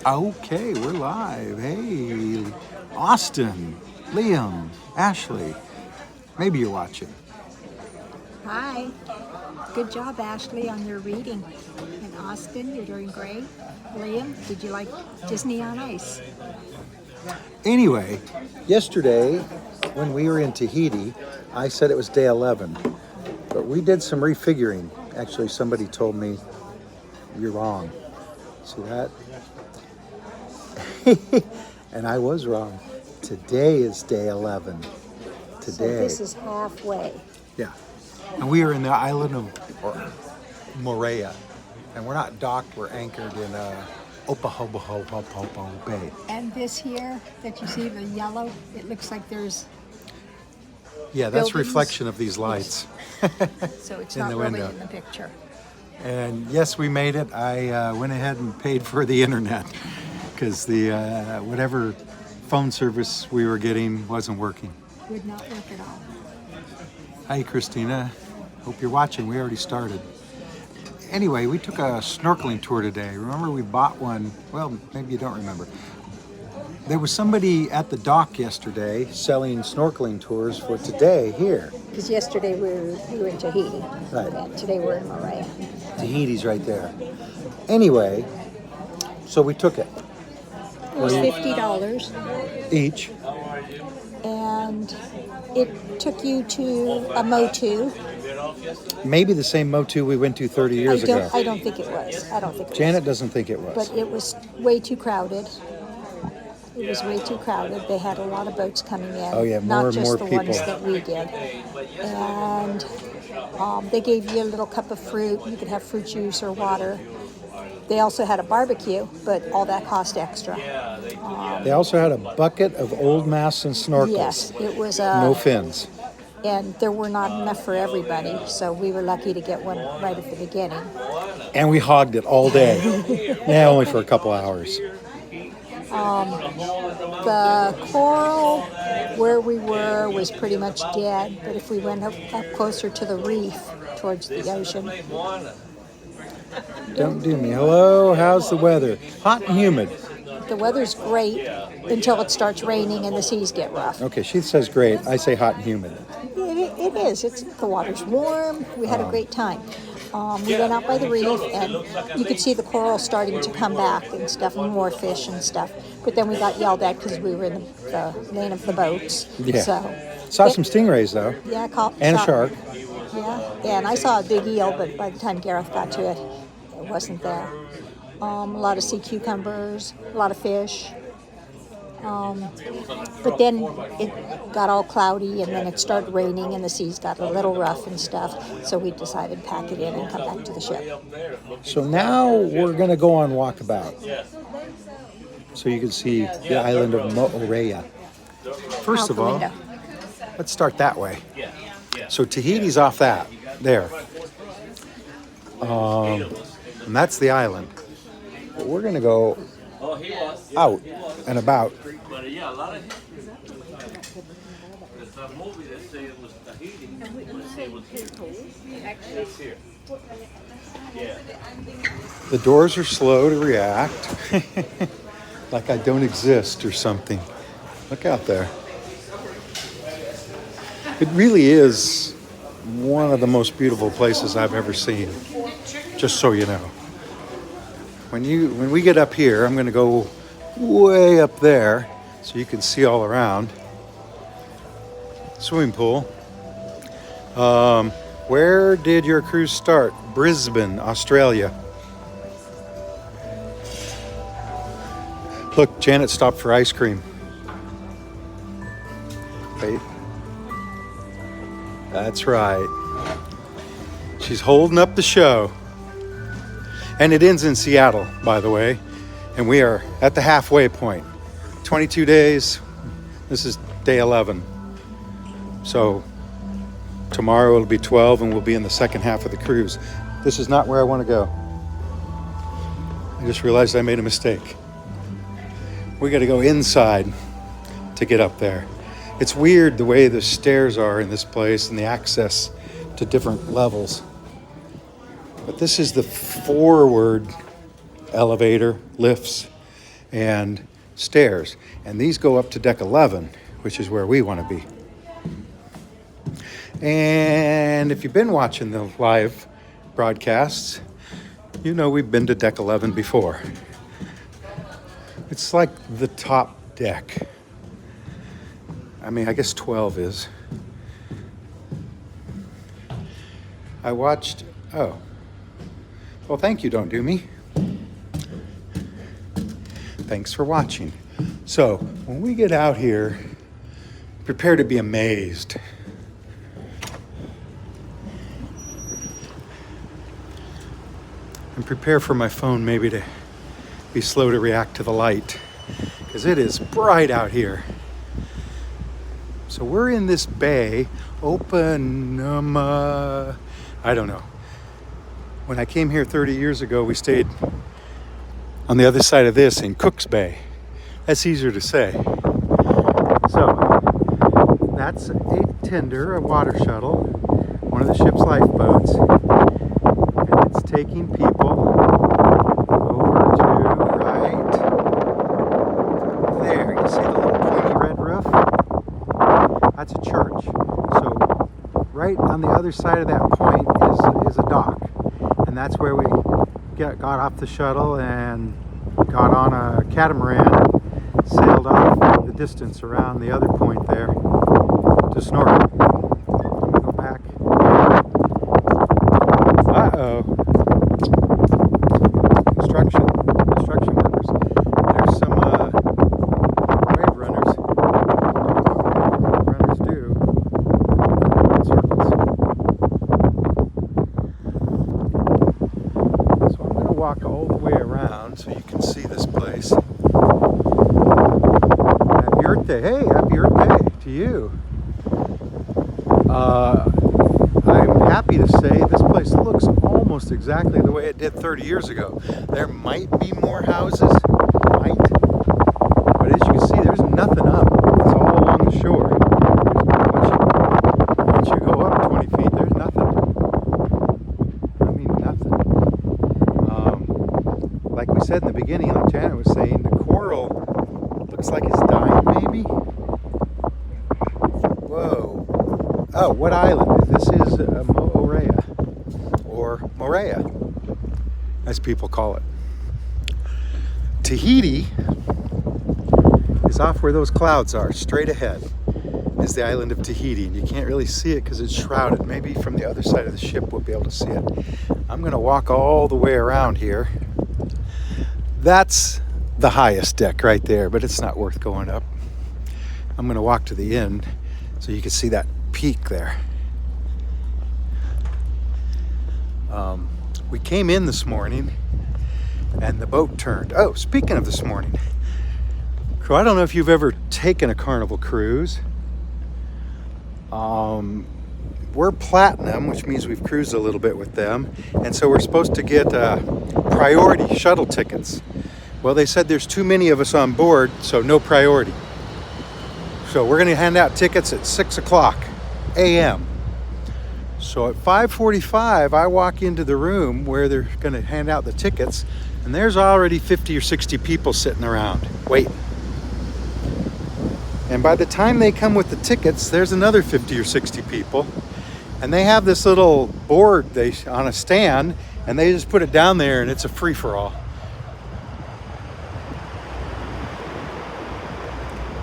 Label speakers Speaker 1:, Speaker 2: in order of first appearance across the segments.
Speaker 1: Okay, we're live. Hey, Austin, Liam, Ashley. Maybe you're watching.
Speaker 2: Hi. Good job, Ashley, on your reading. And Austin, you're doing great. Liam, did you like Disney on Ice?
Speaker 1: Anyway, yesterday when we were in Tahiti, I said it was day 11, but we did some refiguring. Actually, somebody told me you're wrong. See that? And I was wrong. Today is day 11. Today.
Speaker 2: So this is halfway.
Speaker 1: Yeah. And we are in the island of Moorea. And we're not docked, we're anchored in Opahobohopopo Bay.
Speaker 2: And this here that you see, the yellow, it looks like there's
Speaker 1: Yeah, that's
Speaker 2: buildings.
Speaker 1: Reflection of these lights.
Speaker 2: So it's
Speaker 1: In
Speaker 2: not
Speaker 1: the
Speaker 2: really
Speaker 1: window.
Speaker 2: in the picture.
Speaker 1: And yes, we made it. I went ahead and paid for the internet because the whatever phone service we were getting wasn't working.
Speaker 2: Would not work at all.
Speaker 1: Hi, Christina. Hope you're watching. We already started. Anyway, we took a snorkeling tour today. Remember we bought one? Well, maybe you don't remember. There was somebody at the dock yesterday selling snorkeling tours for today here.
Speaker 2: Because yesterday we were in Tahiti.
Speaker 1: Right.
Speaker 2: And today we're in Moorea.
Speaker 1: Tahiti's right there. Anyway, so we took it.
Speaker 2: It was $50.
Speaker 1: Each.
Speaker 2: And it took you to a Motu.
Speaker 1: Maybe the same Motu we went to 30 years ago.
Speaker 2: I don't think it was. I don't think it
Speaker 1: Janet
Speaker 2: was.
Speaker 1: doesn't think it was.
Speaker 2: But it was way too crowded. It was way too crowded. They had a lot of boats coming in.
Speaker 1: Oh, yeah, more
Speaker 2: not
Speaker 1: and
Speaker 2: just
Speaker 1: more
Speaker 2: the
Speaker 1: people.
Speaker 2: ones that we did. And they gave you a little cup of fruit. You could have fruit juice or water. They also had a barbecue, but all that cost extra.
Speaker 1: They also had a bucket of old masts and snorkels.
Speaker 2: Yes, it was
Speaker 1: No fins.
Speaker 2: and there were not enough for everybody, so we were lucky to get one right at the beginning.
Speaker 1: And we hogged it all day. Yeah, only for a couple hours.
Speaker 2: The coral where we were was pretty much dead, but if we went up closer to the reef towards the ocean,
Speaker 1: Don't do me. Hello, how's the weather? Hot and humid.
Speaker 2: the weather's great until it starts raining and the seas get rough.
Speaker 1: Okay, she says great. I say hot and humid.
Speaker 2: It is. The water's warm. We had a great time. We went out by the reef and you could see the coral starting to come back and stuff, and more fish and stuff. But then we got yelled at because we were in the lane of the boats.
Speaker 1: Yeah.
Speaker 2: So,
Speaker 1: Saw some stingrays though.
Speaker 2: yeah,
Speaker 1: And a shark.
Speaker 2: Yeah, and I saw a big eel, but by the time Gareth got to it, it wasn't there. A lot of sea cucumbers, a lot of fish. But then it got all cloudy and then it started raining and the seas got a little rough and stuff. So we decided to pack it in and come back to the ship.
Speaker 1: So now we're going to go on walkabout. So you can see the island of Moorea. First
Speaker 2: Out
Speaker 1: of
Speaker 2: the
Speaker 1: all,
Speaker 2: window.
Speaker 1: let's start that way. So Tahiti's off that, there. And that's the island. But we're going to go out and about. The doors are slow to react. Like I don't exist or something. Look out there. It really is one of the most beautiful places I've ever seen. Just so you know. When we get up here, I'm going to go way up there so you can see all around. Swimming pool. Where did your cruise start? Brisbane, Australia. Look, Janet stopped for ice cream. Wait. That's right. She's holding up the show. And it ends in Seattle, by the way. And we are at the halfway point. 22 days. This is day 11. So tomorrow it'll be 12 and we'll be in the second half of the cruise. This is not where I want to go. I just realized I made a mistake. We got to go inside to get up there. It's weird the way the stairs are in this place and the access to different levels. But this is the forward elevator lifts. and stairs. And these go up to deck 11, which is where we want to be. And if you've been watching the live broadcasts, you know we've been to deck 11 before. It's like the top deck. I mean, I guess 12 is. I watched, oh. Well, thank you, Don't Do Me. Thanks for watching. So, when we get out here, prepare to be amazed. And prepare for my phone maybe to be slow to react to the light, because it is bright out here. So we're in this bay, open, I don't know. When I came here 30 years ago, we stayed on the other side of this in Cook's Bay. That's easier to say. So that's a tender, a water shuttle, one of the ship's lifeboats, and it's taking people over to right there. You see the little pointy red roof? That's a church. So right on the other side of that point is a dock, and that's where we got off the shuttle and got on a catamaran and sailed off the distance around the other point there to snorkel. Go back. Uh-oh. Construction workers. There's some wave runners. Runners do. Circles. So I'm going to walk all the way around so you can see this place. Happy Earth Day. Hey, happy Earth Day to you. I'm happy to say this place looks almost exactly the way it did 30 years ago. There might be more houses, but as you can see, there's nothing up. It's all along the shore. Once you go up 20 feet, there's nothing. I mean, nothing. Like we said in the beginning, like Janet was saying, the coral looks like it's dying, maybe? Whoa. Oh, what island? This is Moorea, or Moorea, as people call it. Tahiti is off where those clouds are. Straight ahead is the island of Tahiti, and you can't really see it because it's shrouded. Maybe from the other side of the ship we'll be able to see it. I'm going to walk all the way around here. That's the highest deck right there, but it's not worth going up. I'm going to walk to the end so you can see that peak there. We came in this morning and the boat turned. Oh, speaking of this morning, so I don't know if you've ever taken a Carnival cruise. We're platinum, which means we've cruised a little bit with them, and so we're supposed to get priority shuttle tickets. Well, they said there's too many of us on board, so no priority. So we're going to hand out tickets at 6 o'clock a.m. So at 5:45, I walk into the room where they're going to hand out the tickets, and there's already 50 or 60 people sitting around waiting. And by the time they come with the tickets, there's another 50 or 60 people, and they have this little board on a stand, and they just put it down there, and it's a free-for-all.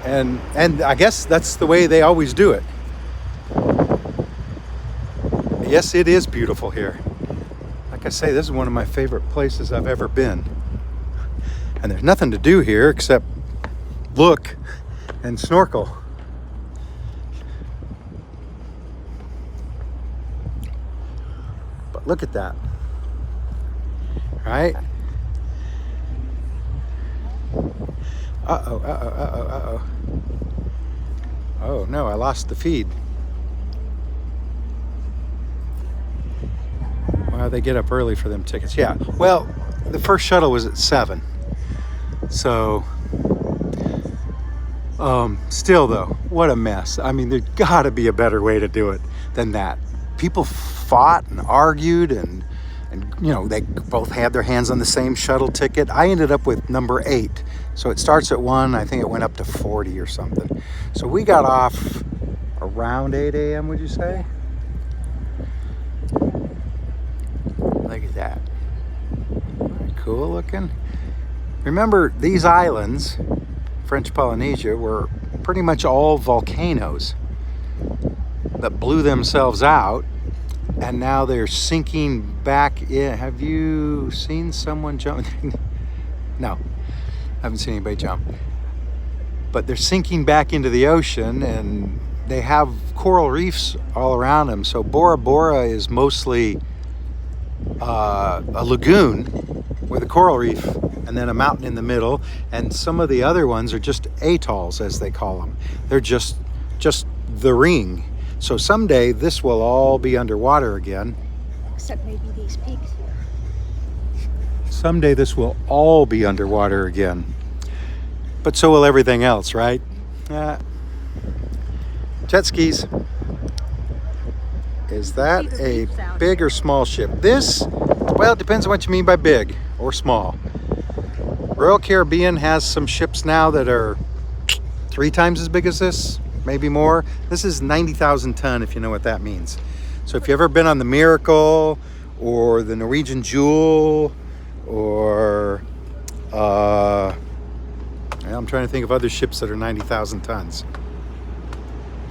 Speaker 1: And I guess that's the way they always do it. Yes, it is beautiful here. Like I say, this is one of my favorite places I've ever been. And there's nothing to do here except look and snorkel. But look at that. Right? Uh-oh. Oh no, I lost the feed. Well, they get up early for them tickets. Yeah, well, the first shuttle was at 7. So, still though, what a mess. I mean, there's gotta be a better way to do it than that. People fought and argued, and And, you know, they both had their hands on the same shuttle ticket. I ended up with number 8. So it starts at 1. I think it went up to 40 or something. So we got off around 8 a.m., would you say? Look at that. Cool looking. Remember, these islands, French Polynesia, were pretty much all volcanoes that blew themselves out, and now they're sinking back in. Have you seen someone jump? No, haven't seen anybody jump. But they're sinking back into the ocean, and they have coral reefs all around them. So Bora Bora is mostly a lagoon with a coral reef and then a mountain in the middle, and some of the other ones are just atolls, as they call them. They're just the ring. So someday this will all be underwater again.
Speaker 2: Except maybe these peaks here.
Speaker 1: Someday this will all be underwater again. But so will everything else, right? Jet skis. Is that a big or small ship? This, well, it depends on what you mean by big or small. Royal Caribbean has some ships now that are 3 times as big as this, maybe more. This is 90,000 ton, if you know what that means. So if you've ever been on the Miracle or the Norwegian Jewel, or I'm trying to think of other ships that are 90,000 tons.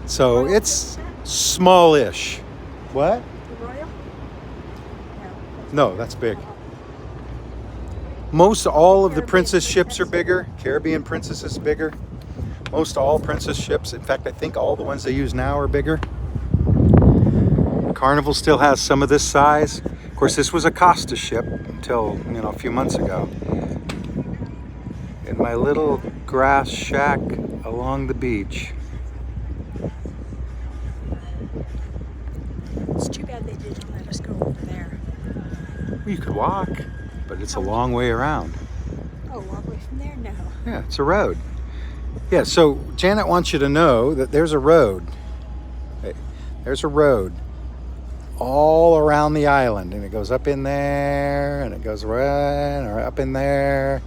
Speaker 1: So it's smallish. What?
Speaker 2: The Royal?
Speaker 1: No, that's big. Most all of the Princess ships are bigger. Caribbean Princess is bigger. Most all Princess ships, in fact, I think all the ones they use now are bigger. Carnival still has some of this size. Of course, this was a Costa ship until, a few months ago. In my little grass shack along the beach.
Speaker 2: It's too bad they didn't let us go over there.
Speaker 1: Well, you could walk, but it's a long way around.
Speaker 2: Oh, all the way from there? No.
Speaker 1: Yeah, it's a road. Yeah, so Janet wants you to know that there's a road. There's a road all around the island, and it goes up in there, and it goes right or up in there.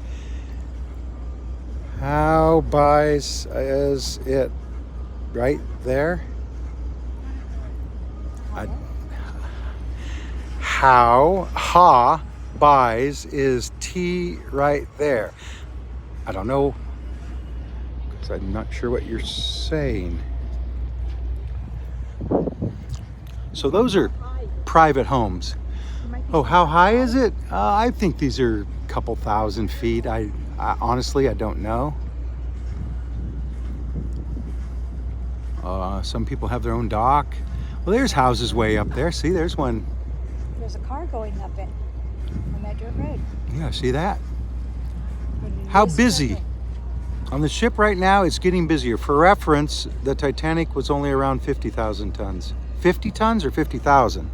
Speaker 1: How buys is it right there? Ha buys is T right there. I don't know, because I'm not sure what you're saying. So those are private homes. Oh, how high is it? I think these are a couple thousand feet. I honestly, I don't know. Some people have their own dock. Well, there's houses way up there. See, there's one.
Speaker 2: There's a car going up it on that dirt road.
Speaker 1: Yeah, see that? How busy? On the ship right now, it's getting busier. For reference, the Titanic was only around 50,000 tons. 50 tons or 50,000?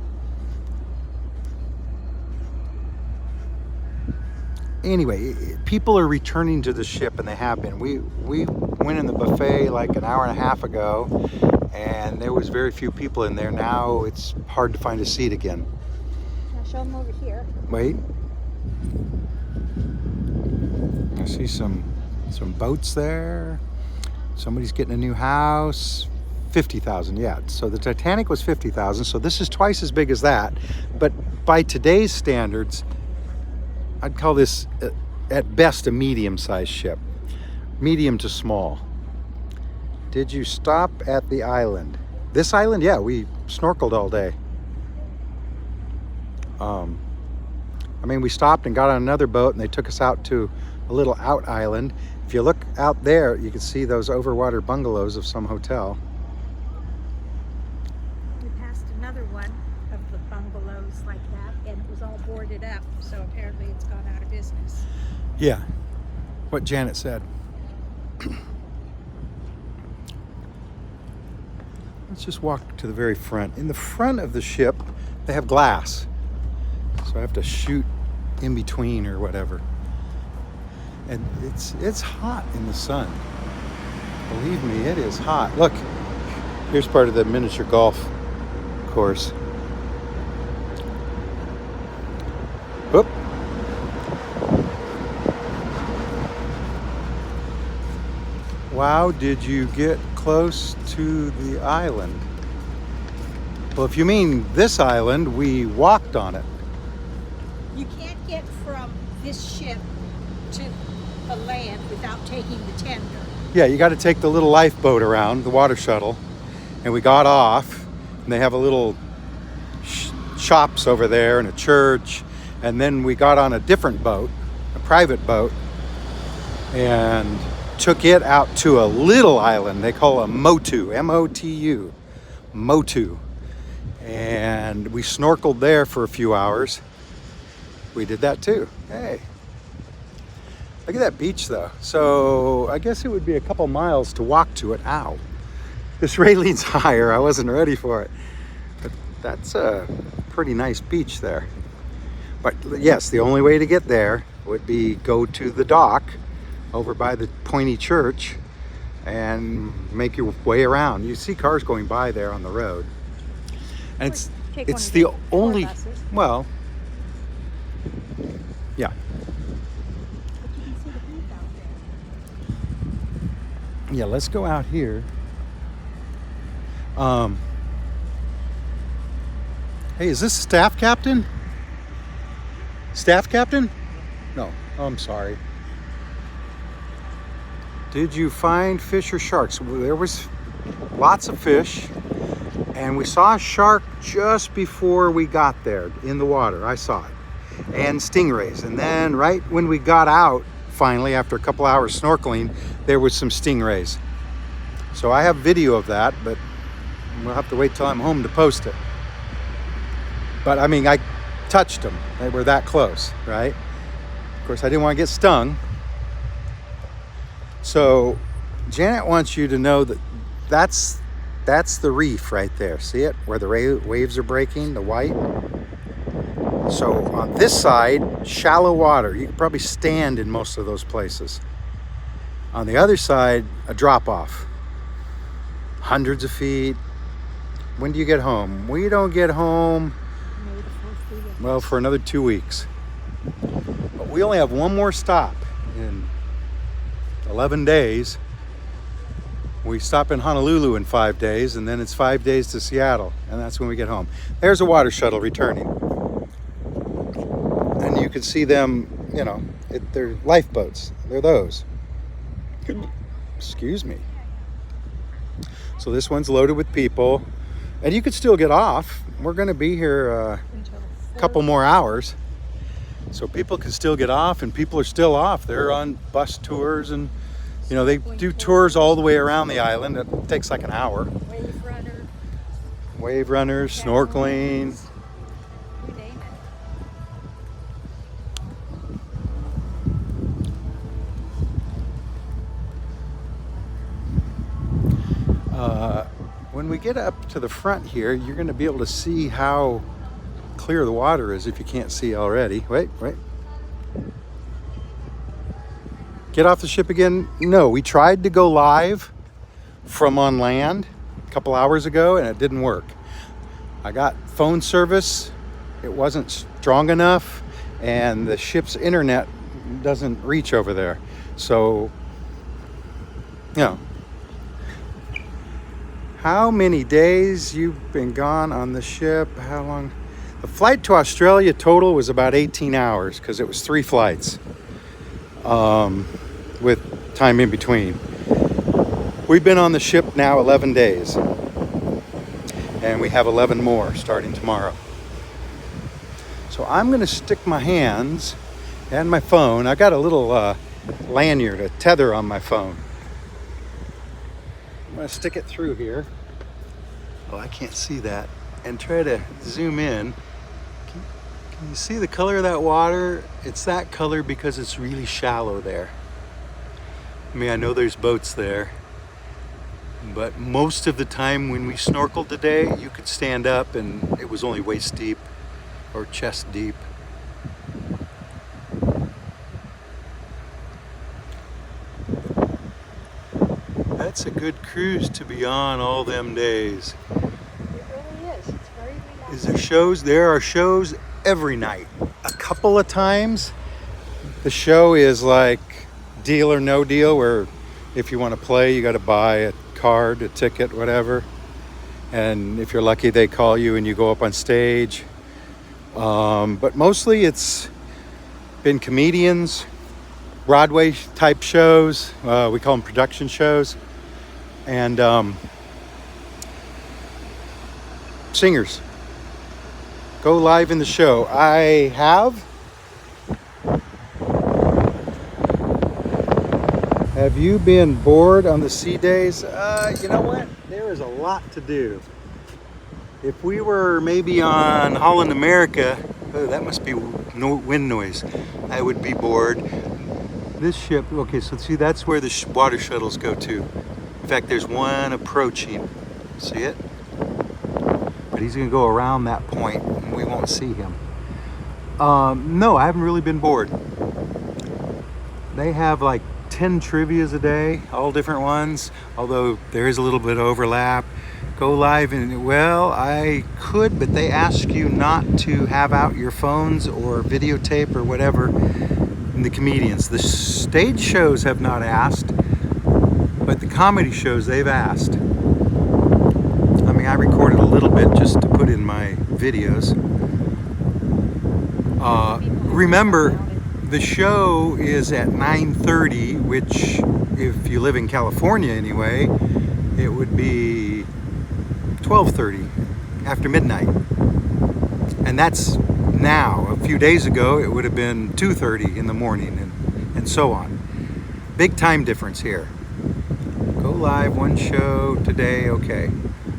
Speaker 1: Anyway, people are returning to the ship, and they have been. We went in the buffet like an hour and a half ago, and there was very few people in there. Now it's hard to find a seat again.
Speaker 2: Now show them over here.
Speaker 1: Wait. I see some boats there. Somebody's getting a new house. 50,000, yeah. So the Titanic was 50,000, so this is twice as big as that. But by today's standards, I'd call this at best a medium-sized ship. Medium to small. Did you stop at the island? This island? Yeah, we snorkeled all day. We stopped and got on another boat, and they took us out to a little out island. If you look out there, you can see those overwater bungalows of some hotel.
Speaker 2: We passed another one of the bungalows like that, and it was all boarded up, so apparently it's gone out of business.
Speaker 1: Yeah, what Janet said. Let's just walk to the very front. In the front of the ship, they have glass. So I have to shoot in between or whatever. And it's hot in the sun. Believe me, it is hot. Look, here's part of the miniature golf course. Wow, did you get close to the island? Well, if you mean this island, we walked on it.
Speaker 2: You can't get from this ship to the land without taking the tender.
Speaker 1: Yeah, you got to take the little lifeboat around, the water shuttle. And we got off, and they have a little shops over there and a church. And then we got on a different boat, a private boat, and took it out to a little island they call a Motu, M-O-T-U, Motu. And we snorkeled there for a few hours. We did that too. Hey, look at that beach though. So I guess it would be a couple miles to walk to it. Ow. This raling's higher. I wasn't ready for it. But that's a pretty nice beach there. But yes, the only way to get there would be go to the dock over by the pointy church and make your way around. You see cars going by there on the road. And it's the only, well, yeah. Yeah, let's go out here. Hey, is this staff captain? Staff captain? No, I'm sorry. Did you find fish or sharks? There was lots of fish, and we saw a shark just before we got there in the water. I saw it. And stingrays. And then right when we got out, finally, after a couple hours snorkeling, there was some stingrays. So I have video of that, but we'll have to wait till I'm home to post it. But I mean, I touched them. They were that close, right? Of course, I didn't want to get stung. So Janet wants you to know that that's the reef right there. See it? Where the waves are breaking, the white. So on this side, shallow water. You could probably stand in most of those places. On the other side, a drop off. Hundreds of feet. When do you get home? We don't get home, well, for another 2 weeks. But we only have one more stop in 11 days. We stop in Honolulu in 5 days, and then it's 5 days to Seattle, and that's when we get home. There's a water shuttle returning. And you can see them, you know, they're lifeboats. They're those. Excuse me. So this one's loaded with people, and you could still get off. We're going to be here a couple more hours, so people can still get off, and people are still off. They're on bus tours, and you know, they do tours all the way around the island. It takes like an hour. Wave runners, snorkeling. When we get up to the front here, you're going to be able to see how clear the water is if you can't see already. Wait. Get off the ship again? No, we tried to go live from on land a couple hours ago and it didn't work. I got phone service. It wasn't strong enough, and the ship's internet doesn't reach over there. So, you know. How many days you've been gone on the ship? How long? The flight to Australia total was about 18 hours because it was 3 flights with time in between. We've been on the ship now 11 days, and we have 11 more starting tomorrow. So I'm going to stick my hands and my phone. I got a little lanyard, a tether on my phone. I'm going to stick it through here. Oh, I can't see that. And try to zoom in. Can you see the color of that water? It's that color because it's really shallow there. I mean, I know there's boats there, but most of the time when we snorkeled today, you could stand up and it was only waist deep or chest deep. That's a good cruise to be on all them days.
Speaker 2: It really is. It's very relaxing.
Speaker 1: Is there shows? There are shows every night. A couple of times the show is like Deal or No Deal, where If you want to play, you got to buy a card, a ticket, whatever. And if you're lucky, they call you and you go up on stage. But mostly it's been comedians, Broadway type shows. We call them production shows. And singers go live in the show. I have. Have you been bored on the sea days? You know what? There is a lot to do. If we were maybe on Holland America, oh, that must be wind noise. I would be bored. This ship, okay, so see, that's where the water shuttles go to. In fact, there's one approaching. See it? But he's gonna go around that point and we won't see him. No, I haven't really been bored. They have like 10 trivias a day, all different ones, although there is a little bit of overlap. Go live and, well, I could, but they ask you not to have out your phones or videotape or whatever in the comedians. The stage shows have not asked, but the comedy shows they've asked. I mean, I recorded a little bit just to put in my videos. Remember, the show is at 9:30, which, if you live in California anyway, it would be 12:30, after midnight. And that's now. A few days ago, it would have been 2:30 in the morning, and so on. Big time difference here. Go live, one show today, okay.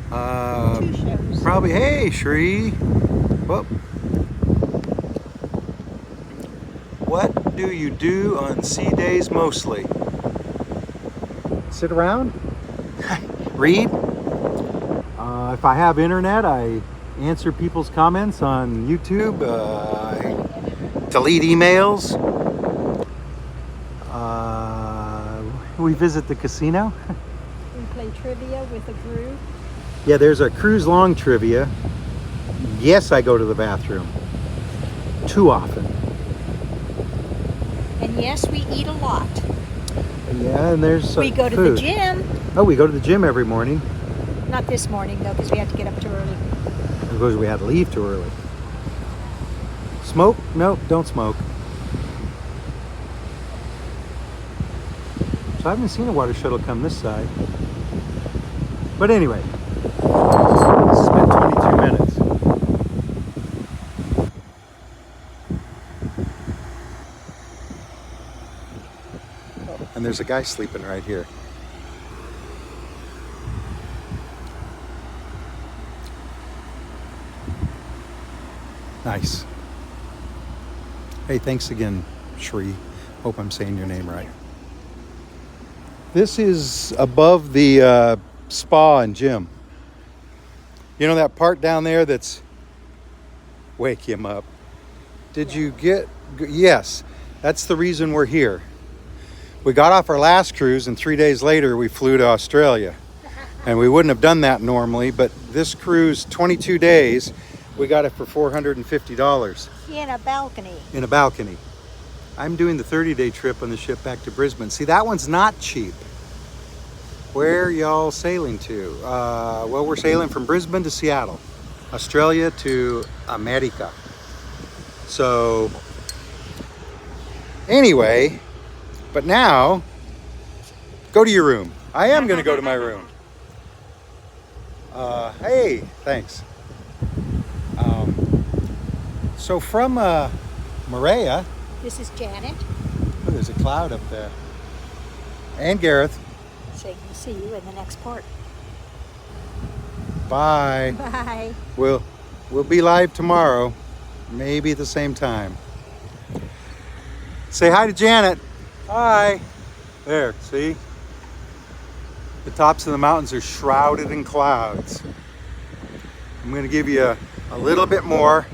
Speaker 2: 2 shows.
Speaker 1: Probably, hey, Shri. Whoop. What do you do on sea days mostly? Sit around? Read? If I have internet, I answer people's comments on YouTube. I delete emails. We visit the casino.
Speaker 2: We play trivia with a group.
Speaker 1: Yeah, there's a cruise long trivia. Yes, I go to the bathroom. Too often.
Speaker 2: And yes, we eat a lot.
Speaker 1: Yeah, and there's
Speaker 2: We go to
Speaker 1: food.
Speaker 2: the gym.
Speaker 1: Oh, we go to the gym every morning.
Speaker 2: Not this morning, though, because we had to get up too early.
Speaker 1: Because we had to leave too early. Smoke? Nope, don't smoke. So I haven't seen a water shuttle come this side. But anyway, it's been 22 minutes. And there's a guy sleeping right here. Nice. Hey, thanks again, Shri. Hope I'm saying your name right. This is above the spa and gym. You know that part down there that's... Wake him up. Did you get... Yes, that's the reason we're here. We got off our last cruise and 3 days later we flew to Australia. And we wouldn't have done that normally, but this cruise, 22 days, we got it for $450.
Speaker 2: In a balcony.
Speaker 1: In a balcony. I'm doing the 30-day trip on the ship back to Brisbane. See, that one's not cheap. Where y'all sailing to? Well, we're sailing from Brisbane to Seattle, Australia to America. So, anyway, but now, go to your room. I am going to go to my room. Hey, thanks. So from Moorea,
Speaker 2: This is Janet.
Speaker 1: oh, there's a cloud up there. And Gareth.
Speaker 2: Saying we'll see you in the next part.
Speaker 1: Bye.
Speaker 2: Bye.
Speaker 1: We'll be live tomorrow, maybe at the same time. Say hi to Janet. Hi. There, see? The tops of the mountains are shrouded in clouds. I'm going to give you a little bit more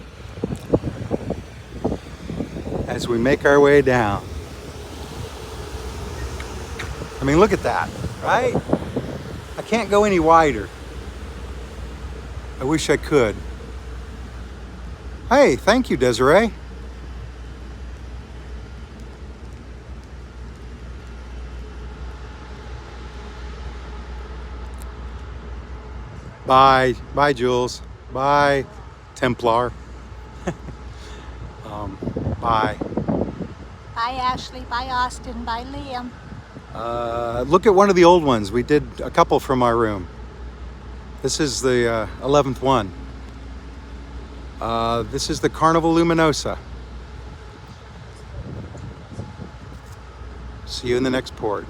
Speaker 1: as we make our way down. I mean, look at that, right? I can't go any wider. I wish I could. Hey, thank you, Desiree. Bye. Bye, Jules. Bye, Templar. Bye.
Speaker 2: Bye, Ashley. Bye, Austin. Bye, Liam.
Speaker 1: Look at one of the old ones. We did a couple from our room. This is the 11th one. This is the Carnival Luminosa. See you in the next port.